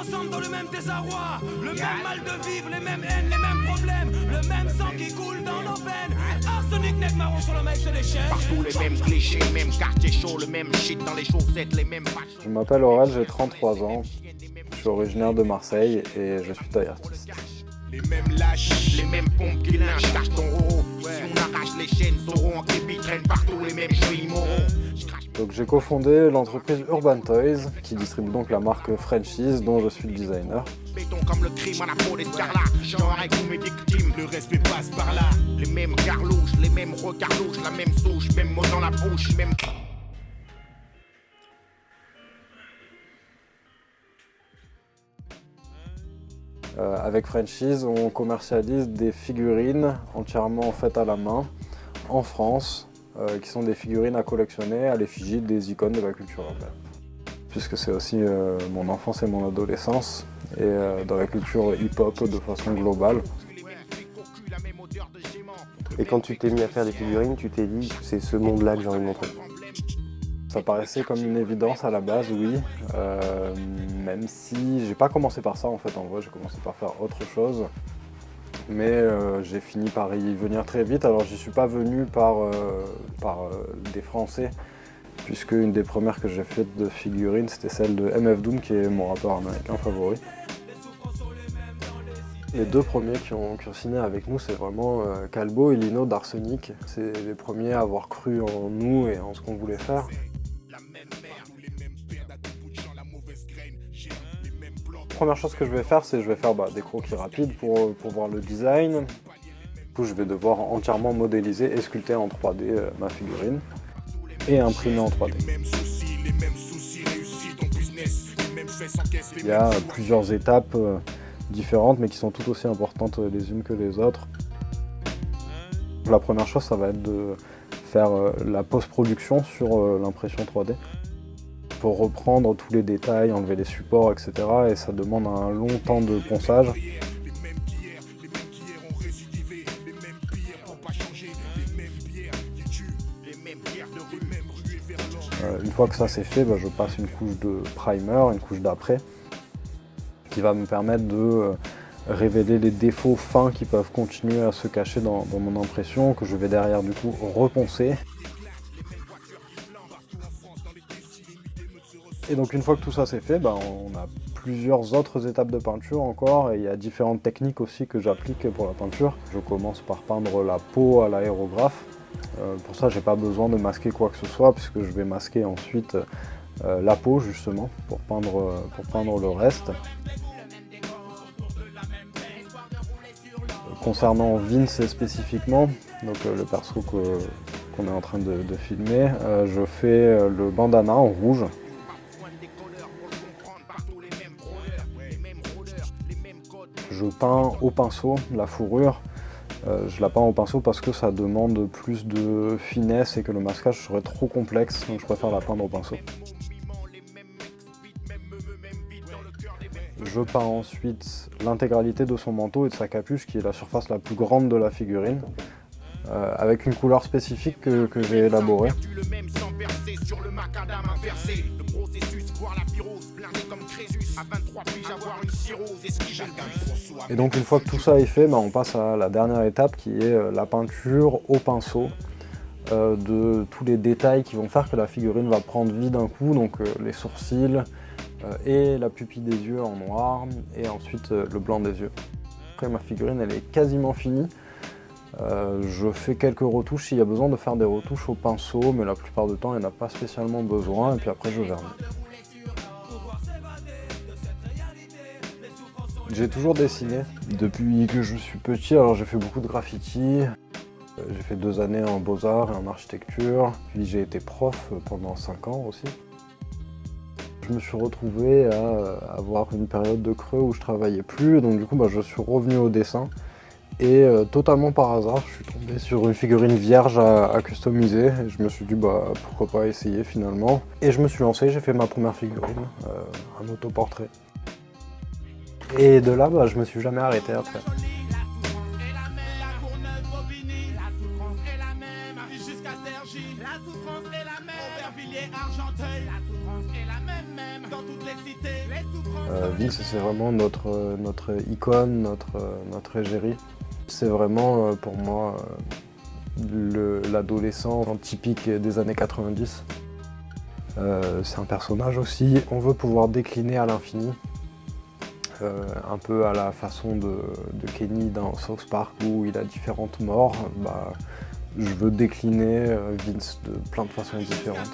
ensemble dans le même désarroi, le même mal de vivre, les mêmes haines, les mêmes problèmes, le même sang qui coule dans nos veines. Arsenic, nec marron sur le mec, c'est des chaînes. Partout les mêmes clichés, même quartier chaud, le même shit dans les chaussettes, les mêmes vaches. Je m'appelle Aurel, j'ai 33 ans. Je suis originaire de Marseille et je suis taille artiste. Les mêmes lâches, les mêmes pompes qui lynchent, cache ton roro. Si on arrache les chaînes, sauront en képi, traînent partout les mêmes cheveux moraux. Donc j'ai cofondé l'entreprise Urban Toys, qui distribue donc la marque Frenchies, dont je suis le designer. Béton comme le crime à la peau d'escarlat. Genre avec tous mes victimes, le respect passe par là. Les mêmes garlouches, les mêmes regards louches, la même souche, même mot dans la bouche, même... Avec Frenchies, on commercialise des figurines entièrement faites à la main en France, qui sont des figurines à collectionner à l'effigie des icônes de la culture urbaine. Puisque c'est aussi mon enfance et mon adolescence, et dans la culture hip-hop de façon globale. Et quand tu t'es mis à faire des figurines, tu t'es dit c'est ce monde-là que j'ai envie de montrer. Ça paraissait comme une évidence à la base, oui, même si j'ai pas commencé par ça en fait, en vrai j'ai commencé par faire autre chose. Mais j'ai fini par y venir très vite, alors j'y suis pas venu par des Français, puisque une des premières que j'ai faites de figurines c'était celle de MF Doom qui est mon rappeur américain favori. Les deux premiers qui ont signé avec nous, c'est vraiment Calbo et Lino d'Arsenic. C'est les premiers à avoir cru en nous et en ce qu'on voulait faire. La première chose que je vais faire, c'est que je vais faire des croquis rapides pour voir le design. Du coup, je vais devoir entièrement modéliser et sculpter en 3D ma figurine et imprimer en 3D. Il y a plusieurs étapes différentes, mais qui sont toutes aussi importantes les unes que les autres. La première chose, ça va être de faire la post-production sur l'impression 3D. Il faut reprendre tous les détails, enlever les supports, etc. Et ça demande un long temps de ponçage. Une fois que ça c'est fait, je passe une couche de primer, une couche d'après, qui va me permettre de révéler les défauts fins qui peuvent continuer à se cacher dans mon impression, que je vais derrière du coup reponcer. Et donc une fois que tout ça c'est fait, on a plusieurs autres étapes de peinture encore, et il y a différentes techniques aussi que j'applique pour la peinture. Je commence par peindre la peau à l'aérographe. Pour ça j'ai pas besoin de masquer quoi que ce soit, puisque je vais masquer ensuite la peau justement pour peindre le reste. Concernant Vince spécifiquement, donc le perso qu'on est en train de filmer, je fais le bandana en rouge. Je peins au pinceau la fourrure. Je la peins au pinceau parce que ça demande plus de finesse et que le masquage serait trop complexe, donc je préfère la peindre au pinceau. Je peins ensuite l'intégralité de son manteau et de sa capuche, qui est la surface la plus grande de la figurine, avec une couleur spécifique que j'ai élaborée. Et donc une fois que tout ça est fait, on passe à la dernière étape qui est la peinture au pinceau de tous les détails qui vont faire que la figurine va prendre vie d'un coup, donc les sourcils et la pupille des yeux en noir, et ensuite le blanc des yeux. Après ma figurine elle est quasiment finie. Je fais quelques retouches s'il y a besoin de faire des retouches au pinceau, mais la plupart du temps il n'y en a pas spécialement besoin, et puis après je vernis. J'ai toujours dessiné depuis que je suis petit, alors j'ai fait beaucoup de graffiti. J'ai fait 2 années en beaux-arts et en architecture, puis j'ai été prof pendant 5 ans aussi. Je me suis retrouvé à avoir une période de creux où je travaillais plus, donc du coup je suis revenu au dessin. Et totalement par hasard, je suis tombé sur une figurine vierge à customiser, et je me suis dit pourquoi pas essayer finalement. Et je me suis lancé, j'ai fait ma première figurine, un autoportrait. Et de là, je me suis jamais arrêté après. La souffrance est la même, Aubervilliers, Argenteuil, la souffrance est la même, Vince, c'est vraiment notre icône, notre égérie. C'est vraiment pour moi l'adolescent typique des années 90. C'est un personnage aussi qu'on veut pouvoir décliner à l'infini. Un peu à la façon de Kenny dans South Park où il a différentes morts. Je veux décliner Vince de plein de façons différentes.